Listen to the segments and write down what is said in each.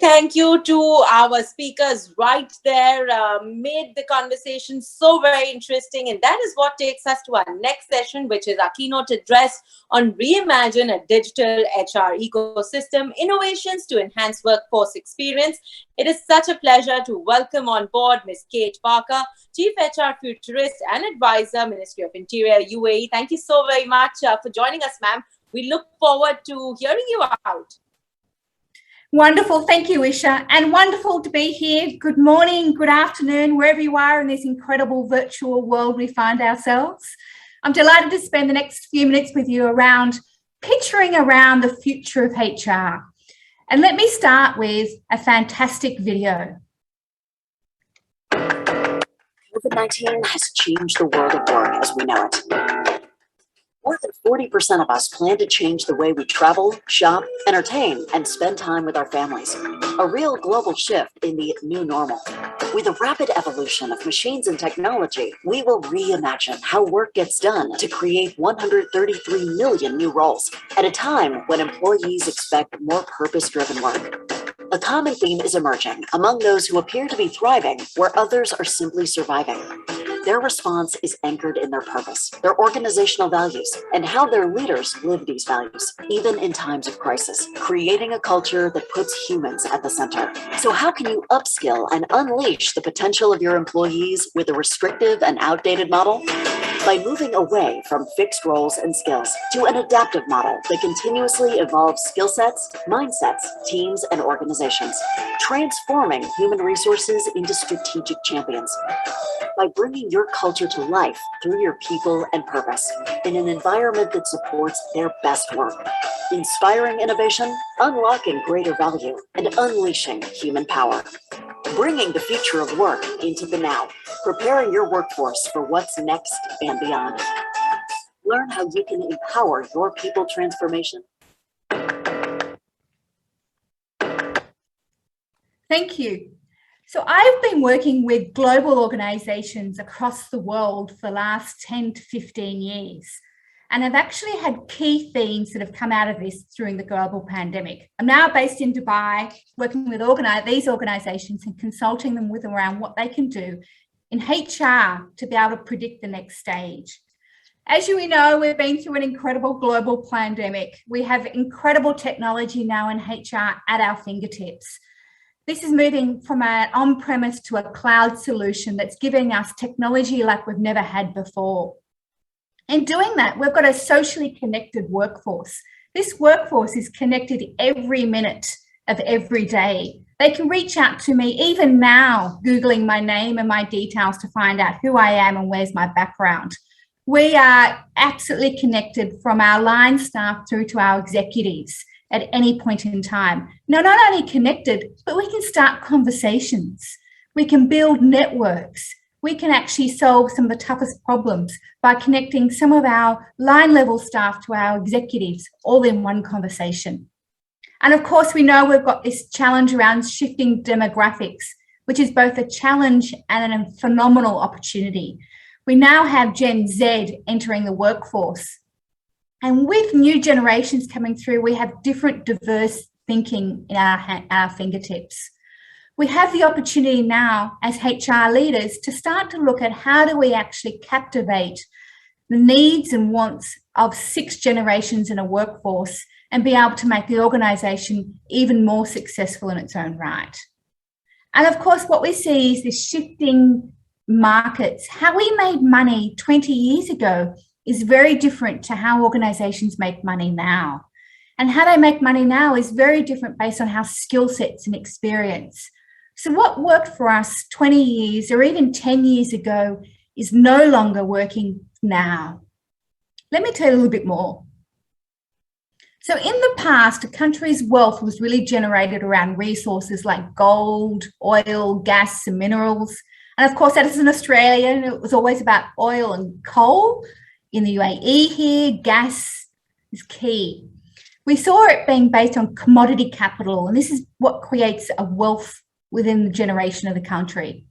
thank you to our speakers right there. Made the conversation so very interesting. And that is what takes us to our next session, which is our keynote address on Reimagine a Digital HR Ecosystem, Innovations to Enhance Workforce Experience. It is such a pleasure to welcome on board Ms. Kate Parker, Chief HR Futurist and Advisor, Ministry of Interior, UAE. Thank you so very much for joining us, ma'am. We look forward to hearing you out. Wonderful. Thank you, Isha. And wonderful to be here. Good morning, good afternoon, wherever you are in this incredible virtual world we find ourselves. I'm delighted to spend the next few minutes with you around picturing around the future of HR. And let me start with a fantastic video. COVID-19 has changed the world of work as we know it. More than 40% of us plan to change the way we travel, shop, entertain, and spend time with our families. A real global shift in the new normal. With the rapid evolution of machines and technology, we will reimagine how work gets done to create 133 million new roles at a time when employees expect more purpose-driven work. A common theme is emerging among those who appear to be thriving where others are simply surviving. Their response is anchored in their purpose, their organizational values, and how their leaders live these values, even in times of crisis, creating a culture that puts humans at the center. So how can you upskill and unleash the potential of your employees with a restrictive and outdated model? By moving away from fixed roles and skills to an adaptive model that continuously evolves skill sets, mindsets, teams, and organizations, transforming human resources into strategic champions. By bringing your culture to life through your people and purpose in an environment that supports their best work, inspiring innovation, unlocking greater value, and unleashing human power. Bringing the future of work into the now, preparing your workforce for what's next and beyond. Learn how you can empower your people transformation. Thank you. So I've been working with global organizations across the world for the last 10 to 15 years. And I've actually had key themes that have come out of this during the global pandemic. I'm now based in Dubai, working with these organizations and consulting them with around what they can do in HR to be able to predict the next stage. As you know, we've been through an incredible global pandemic. We have incredible technology now in HR at our fingertips. This is moving from an on-premise to a cloud solution that's giving us technology like we've never had before. In doing that, we've got a socially connected workforce. This workforce is connected every minute of every day. They can reach out to me even now, Googling my name and my details to find out who I am and where's my background. We are absolutely connected from our line staff through to our executives at any point in time. Now, not only connected, but we can start conversations. We can build networks. We can actually solve some of the toughest problems by connecting some of our line level staff to our executives all in one conversation. And of course, we know we've got this challenge around shifting demographics, which is both a challenge and a phenomenal opportunity. We now have Gen Z entering the workforce. And with new generations coming through, we have different diverse thinking in our fingertips. We have the opportunity now as HR leaders to start to look at how do we actually captivate the needs and wants of 6 generations in a workforce and be able to make the organisation even more successful in its own right. And of course, what we see is this shifting markets. How we made money 20 years ago is very different to how organisations make money now. And how they make money now is very different based on how skill sets and experience. So what worked for us 20 years or even 10 years ago is no longer working now. Let me tell you a little bit more. So in the past, a country's wealth was really generated around resources like gold, oil, gas, and minerals. And of course, that is in Australia, and it was always about oil and coal. In the UAE here, gas is key. We saw it being based on commodity capital, and this is what creates a wealth within the generation of the country.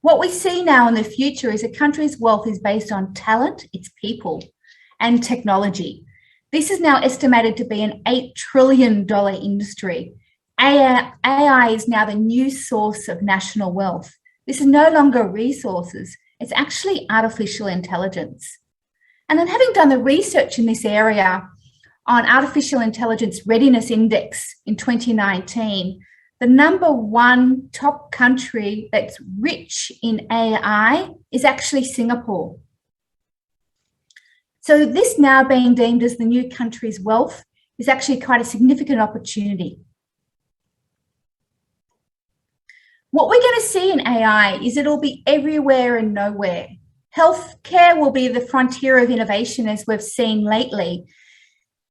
What we see now in the future is a country's wealth is based on talent, its people, and technology. This is now estimated to be an $8 trillion industry. AI is now the new source of national wealth. This is no longer resources, it's actually artificial intelligence. And then, having done the research in this area on Artificial Intelligence Readiness Index in 2019, the number one top country that's rich in AI is actually Singapore. So this now being deemed as the new country's wealth is actually quite a significant opportunity. What we're going to see in AI is it'll be everywhere and nowhere. Healthcare will be the frontier of innovation, as we've seen lately.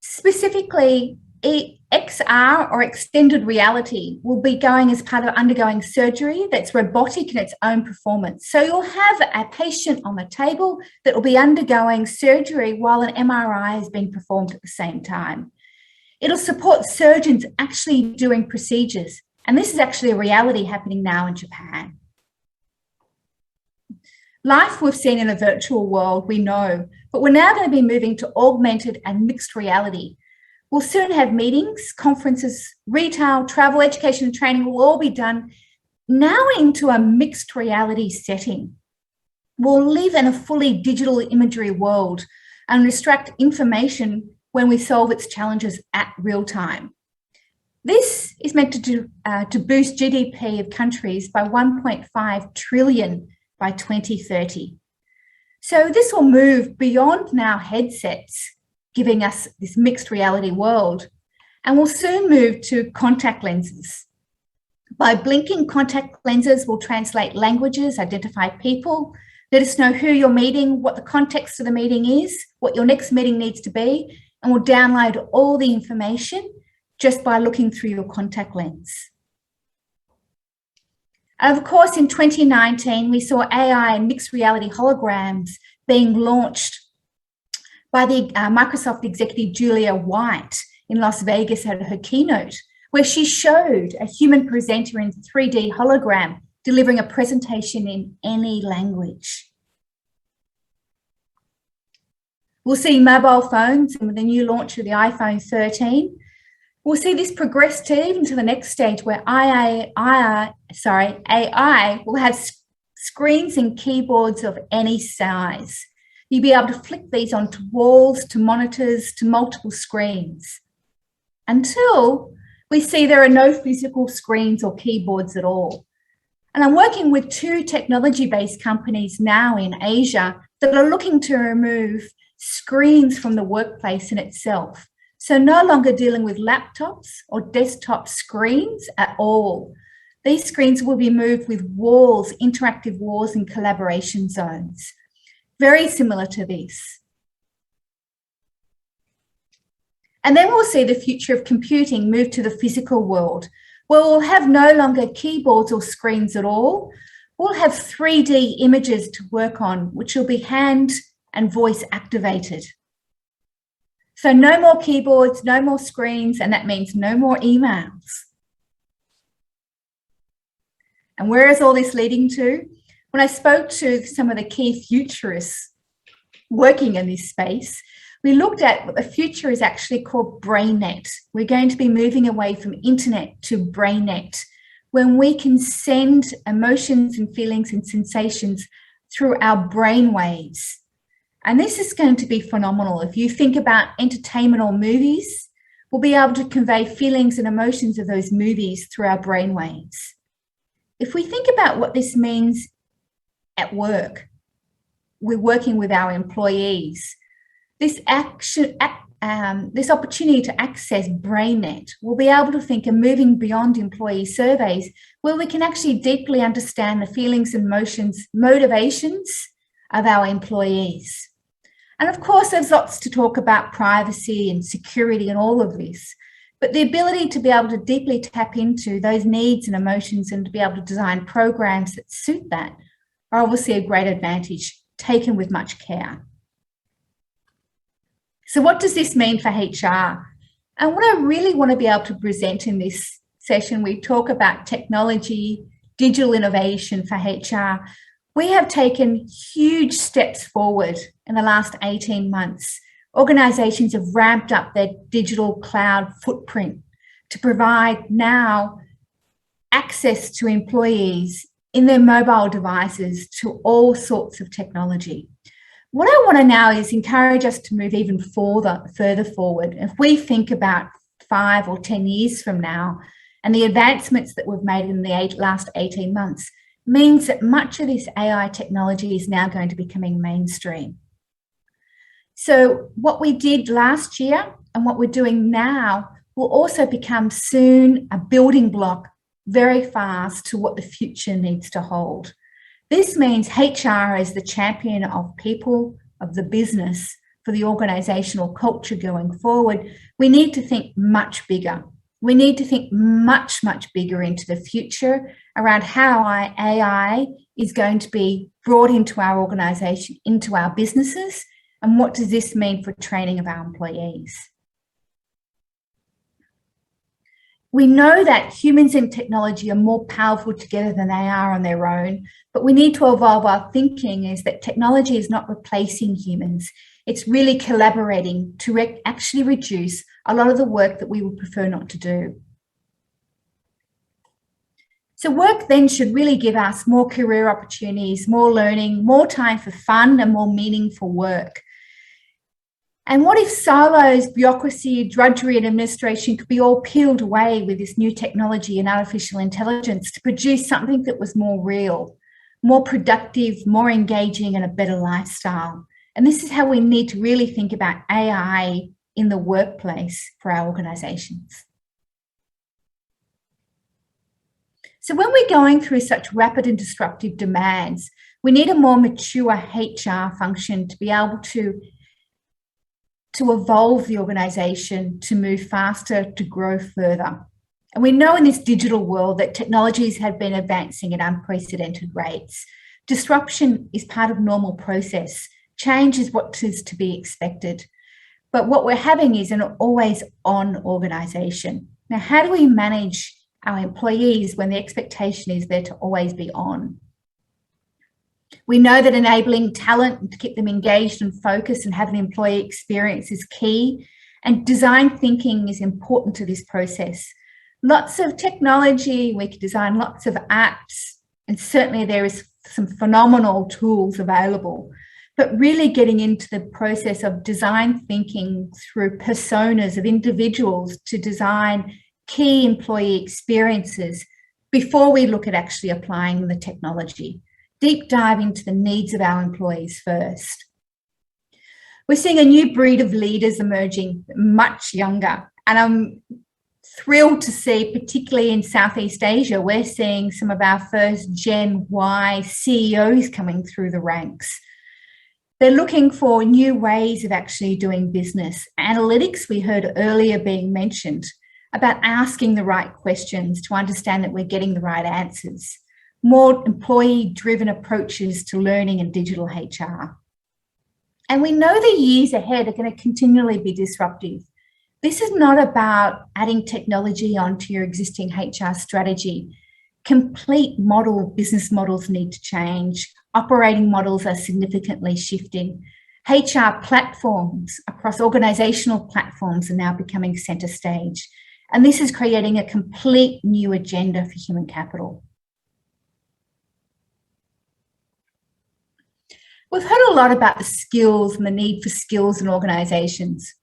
Specifically, XR, or extended reality, will be going as part of undergoing surgery that's robotic in its own performance. So you'll have a patient on the table that will be undergoing surgery while an MRI is being performed at the same time. It'll support surgeons actually doing procedures. And this is actually a reality happening now in Japan. Life we've seen in a virtual world, we know, but we're now going to be moving to augmented and mixed reality. We'll soon have meetings, conferences, retail, travel, education and training will all be done now into a mixed reality setting. We'll live in a fully digital imagery world and extract information when we solve its challenges at real time. This is meant to boost GDP of countries by 1.5 trillion by 2030. So this will move beyond now headsets, giving us this mixed reality world, and we'll soon move to contact lenses. By blinking, contact lenses will translate languages, identify people, let us know who you're meeting, what the context of the meeting is, what your next meeting needs to be, and we'll download all the information just by looking through your contact lens. And of course, in 2019, we saw AI and mixed reality holograms being launched by the Microsoft executive Julia White in Las Vegas at her keynote, where she showed a human presenter in 3D hologram delivering a presentation in any language. We'll see mobile phones, and with the new launch of the iPhone 13, we'll see this progress to even to the next stage where AI will have screens and keyboards of any size. You'll be able to flick these onto walls, to monitors, to multiple screens, until we see there are no physical screens or keyboards at all. And I'm working with 2 technology-based companies now in Asia that are looking to remove screens from the workplace in itself. So no longer dealing with laptops or desktop screens at all. These screens will be moved with walls, interactive walls and collaboration zones. Very similar to this. And then we'll see the future of computing move to the physical world, where we'll have no longer keyboards or screens at all. We'll have 3D images to work on, which will be hand and voice activated. So no more keyboards, no more screens, and that means no more emails. And where is all this leading to? When I spoke to some of the key futurists working in this space, we looked at what the future is actually called BrainNet. We're going to be moving away from internet to BrainNet, when we can send emotions and feelings and sensations through our brain waves. And this is going to be phenomenal. If you think about entertainment or movies, we'll be able to convey feelings and emotions of those movies through our brain waves. If we think about what this means at work, we're working with our employees. This opportunity to access BrainNet, we'll be able to think of moving beyond employee surveys, where we can actually deeply understand the feelings and motivations of our employees. And of course, there's lots to talk about privacy and security and all of this, but the ability to be able to deeply tap into those needs and emotions and to be able to design programs that suit that are obviously a great advantage, taken with much care. So what does this mean for HR? And what I really want to be able to present in this session, we talk about technology, digital innovation for HR. We have taken huge steps forward in the last 18 months. Organisations have ramped up their digital cloud footprint to provide now access to employees in their mobile devices to all sorts of technology. What I want to now is encourage us to move even further forward. If we think about 5 or 10 years from now, and the advancements that we've made in the last 18 months means that much of this AI technology is now going to be becoming mainstream. So what we did last year and what we're doing now will also become soon a building block very fast to what the future needs to hold. This means HR as the champion of people, of the business, for the organisational culture going forward. We need to think much bigger. We need to think much, much bigger into the future around how AI is going to be brought into our organisation, into our businesses, and what does this mean for training of our employees. We know that humans and technology are more powerful together than they are on their own, but we need to evolve our thinking is that technology is not replacing humans. It's really collaborating to actually reduce a lot of the work that we would prefer not to do. So work then should really give us more career opportunities, more learning, more time for fun and more meaningful work. And what if silos, bureaucracy, drudgery and administration could be all peeled away with this new technology and artificial intelligence to produce something that was more real, more productive, more engaging and a better lifestyle? And this is how we need to really think about AI in the workplace for our organisations. So when we're going through such rapid and disruptive demands, we need a more mature HR function to be able to evolve the organisation, to move faster, to grow further. And we know in this digital world that technologies have been advancing at unprecedented rates. Disruption is part of normal process. Change is what is to be expected. But what we're having is an always-on organisation. Now, how do we manage our employees when the expectation is they're to always be on? We know that enabling talent to keep them engaged and focused and have an employee experience is key, and design thinking is important to this process. Lots of technology, we can design lots of apps, and certainly there is some phenomenal tools available, but really getting into the process of design thinking through personas of individuals to design key employee experiences before we look at actually applying the technology. Deep dive into the needs of our employees first. We're seeing a new breed of leaders emerging, much younger, and I'm thrilled to see, particularly in Southeast Asia, we're seeing some of our first Gen Y CEOs coming through the ranks. They're looking for new ways of actually doing business. Analytics, we heard earlier being mentioned, about asking the right questions to understand that we're getting the right answers. More employee-driven approaches to learning and digital HR. And we know the years ahead are going to continually be disruptive. This is not about adding technology onto your existing HR strategy. Complete business models need to change. Operating models are significantly shifting. HR platforms across organisational platforms are now becoming centre stage. And this is creating a complete new agenda for human capital. We've heard a lot about the skills and the need for skills in organisations.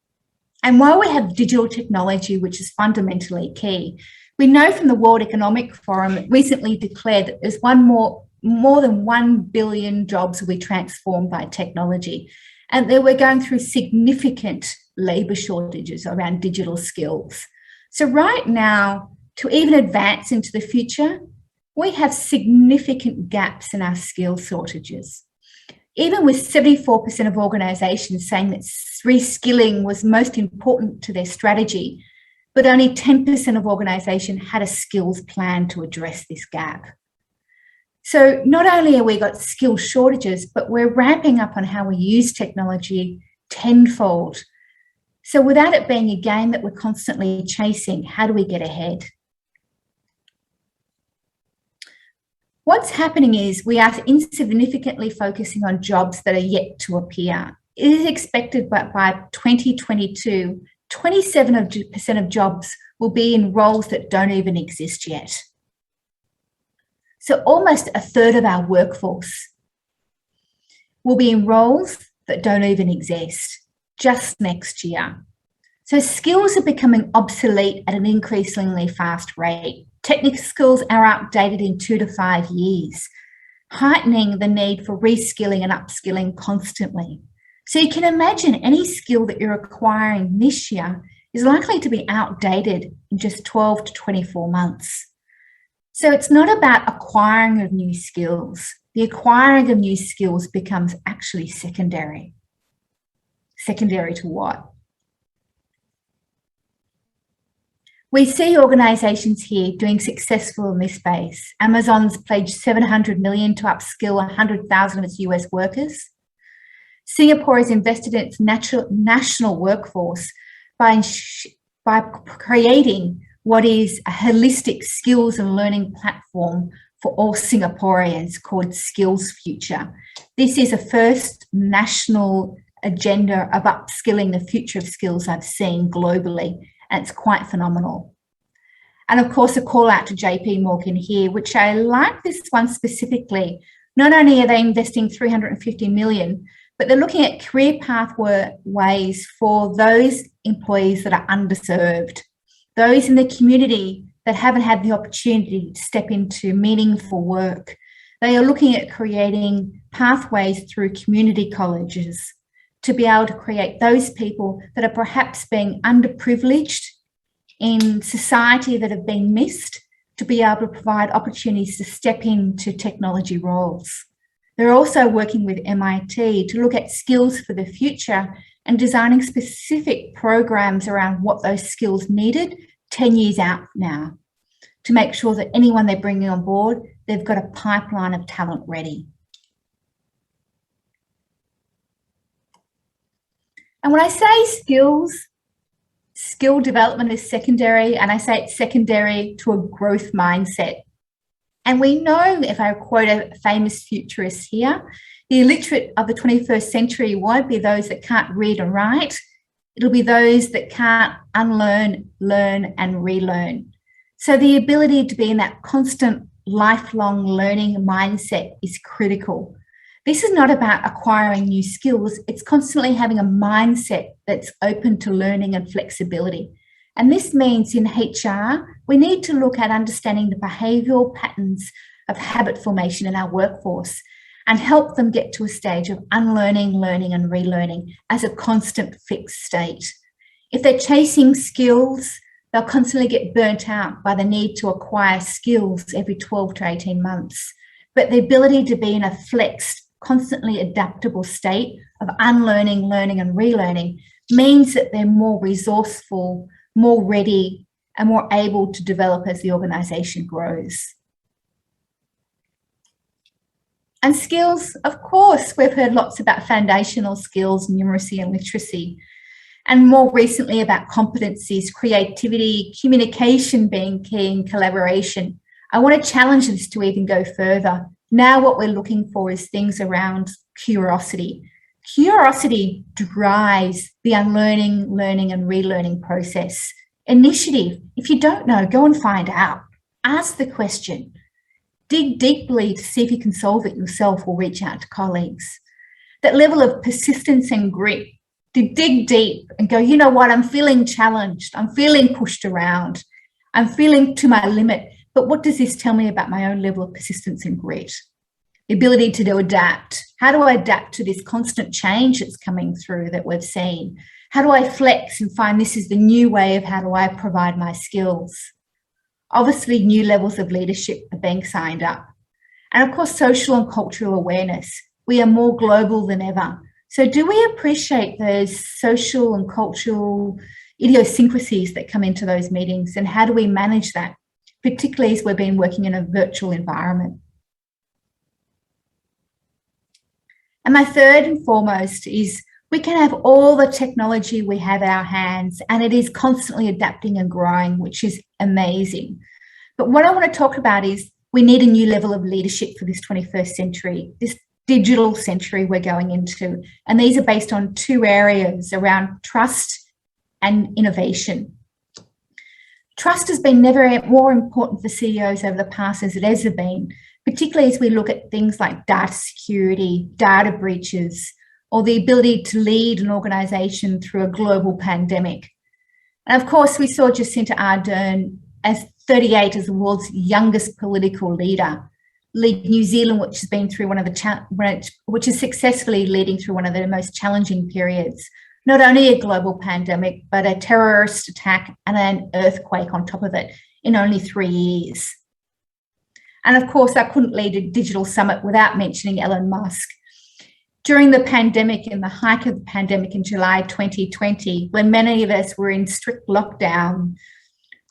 And while we have digital technology, which is fundamentally key, we know from the World Economic Forum that recently declared that there's more than 1 billion jobs will be transformed by technology. And that we're going through significant labour shortages around digital skills. So right now, to even advance into the future, we have significant gaps in our skill shortages. Even with 74% of organisations saying that reskilling was most important to their strategy, but only 10% of organisations had a skills plan to address this gap. So not only have we got skill shortages, but we're ramping up on how we use technology tenfold. So without it being a game that we're constantly chasing, how do we get ahead? What's happening is we are insignificantly focusing on jobs that are yet to appear. It is expected that by 2022, 27% of jobs will be in roles that don't even exist yet. So almost a third of our workforce will be in roles that don't even exist just next year. So skills are becoming obsolete at an increasingly fast rate. Technical skills are outdated in 2 to 5 years, heightening the need for reskilling and upskilling constantly. So you can imagine any skill that you're acquiring this year is likely to be outdated in just 12 to 24 months. So it's not about acquiring of new skills. The acquiring of new skills becomes actually secondary. Secondary to what? We see organisations here doing successful in this space. Amazon's pledged $700 million to upskill 100,000 of its US workers. Singapore has invested in its national workforce by creating what is a holistic skills and learning platform for all Singaporeans called Skills Future. This is a first national agenda of upskilling the future of skills I've seen globally, and it's quite phenomenal. And of course, a call out to JP Morgan here, which I like this one specifically. Not only are they investing $350 million, but they're looking at career pathways for those employees that are underserved, those in the community that haven't had the opportunity to step into meaningful work. They are looking at creating pathways through community colleges to be able to create those people that are perhaps being underprivileged in society, that have been missed, to be able to provide opportunities to step into technology roles. They're also working with MIT to look at skills for the future and designing specific programs around what those skills needed 10 years out now, to make sure that anyone they're bringing on board, they've got a pipeline of talent ready. And when I say skill development is secondary, and I say it's secondary to a growth mindset. And we know, if I quote a famous futurist here, the illiterate of the 21st century won't be those that can't read and write. It'll be those that can't unlearn, learn, and relearn. So the ability to be in that constant lifelong learning mindset is critical. This is not about acquiring new skills. It's constantly having a mindset that's open to learning and flexibility. And this means in HR, we need to look at understanding the behavioural patterns of habit formation in our workforce and help them get to a stage of unlearning, learning, and relearning as a constant fixed state. If they're chasing skills, they'll constantly get burnt out by the need to acquire skills every 12 to 18 months. But the ability to be in a flexed, constantly adaptable state of unlearning, learning, and relearning means that they're more resourceful, more ready, and more able to develop as the organisation grows. And skills, of course, we've heard lots about foundational skills, numeracy and literacy, and more recently about competencies, creativity, communication being key, and collaboration. I want to challenge this to even go further. Now what we're looking for is things around curiosity. Curiosity drives the unlearning, learning, and relearning process. Initiative, if you don't know, go and find out. Ask the question. Dig deeply to see if you can solve it yourself, or reach out to colleagues. That level of persistence and grit, to dig deep and go, you know what, I'm feeling challenged, I'm feeling pushed around, I'm feeling to my limit, but what does this tell me about my own level of persistence and grit? The ability to adapt. How do I adapt to this constant change that's coming through that we've seen? How do I flex and find this is the new way of how do I provide my skills? Obviously, new levels of leadership are being signed up. And of course, social and cultural awareness. We are more global than ever. So do we appreciate those social and cultural idiosyncrasies that come into those meetings, and how do we manage that, particularly as we've been working in a virtual environment? And my third and foremost is we can have all the technology we have at our hands, and it is constantly adapting and growing, which is amazing. But what I want to talk about is we need a new level of leadership for this 21st century, this digital century we're going into. And these are based on two areas around trust and innovation. Trust has been never more important for CEOs over the past as it has been, particularly as we look at things like data security, data breaches, or the ability to lead an organisation through a global pandemic. And of course, we saw Jacinda Ardern as 38 as the world's youngest political leader, lead New Zealand, which has been through which is successfully leading through one of the most challenging periods. Not only a global pandemic, but a terrorist attack and an earthquake on top of it in only 3 years. And of course, I couldn't lead a digital summit without mentioning Elon Musk. During the pandemic, in the height of the pandemic in July 2020, when many of us were in strict lockdown,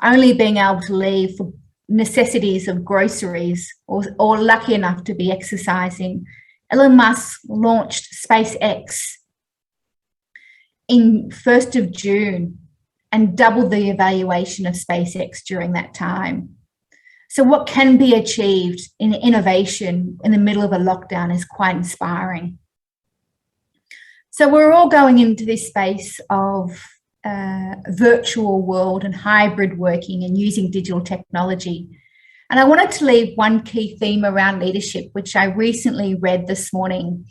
only being able to leave for necessities of groceries or lucky enough to be exercising, Elon Musk launched SpaceX in 1st of June and doubled the evaluation of SpaceX during that time. So what can be achieved in innovation in the middle of a lockdown is quite inspiring. So we're all going into this space of virtual world and hybrid working and using digital technology. And I wanted to leave one key theme around leadership, which I recently read this morning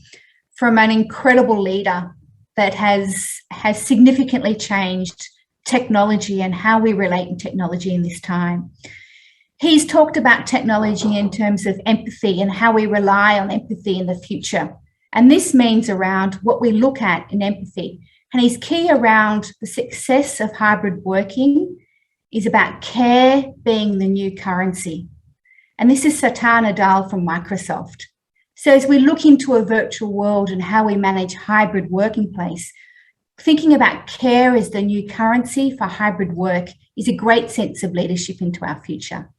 from an incredible leader that has significantly changed technology and how we relate in technology in this time. He's talked about technology in terms of empathy and how we rely on empathy in the future. And this means around what we look at in empathy. And his key around the success of hybrid working is about care being the new currency. And this is Satya Nadella from Microsoft. So as we look into a virtual world and how we manage hybrid working place, thinking about care as the new currency for hybrid work is a great sense of leadership into our future.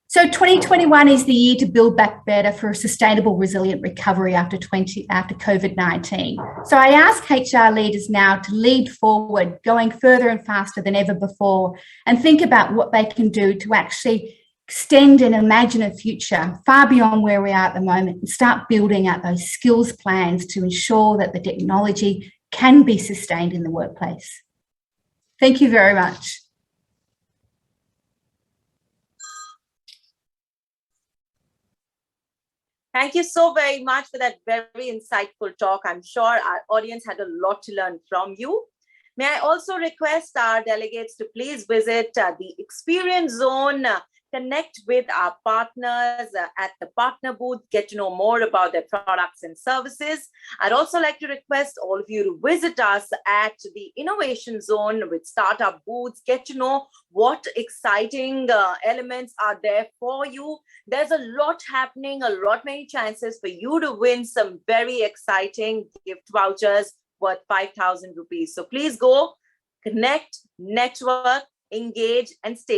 So 2021 is the year to build back better for a sustainable, resilient recovery after COVID-19. So I ask HR leaders now to lead forward, going further and faster than ever before, and think about what they can do to actually extend and imagine a future far beyond where we are at the moment and start building out those skills plans to ensure that the technology can be sustained in the workplace. Thank you very much. Thank you so very much for that very insightful talk. I'm sure our audience had a lot to learn from you. May I also request our delegates to please visit the Experience Zone, connect with our partners at the partner booth, get to know more about their products and services. I'd also like to request all of you to visit us at the Innovation Zone with startup booths, get to know what exciting elements are there for you. There's a lot happening, many chances for you to win some very exciting gift vouchers worth 5,000 rupees. So please go, connect, network, engage, and stay.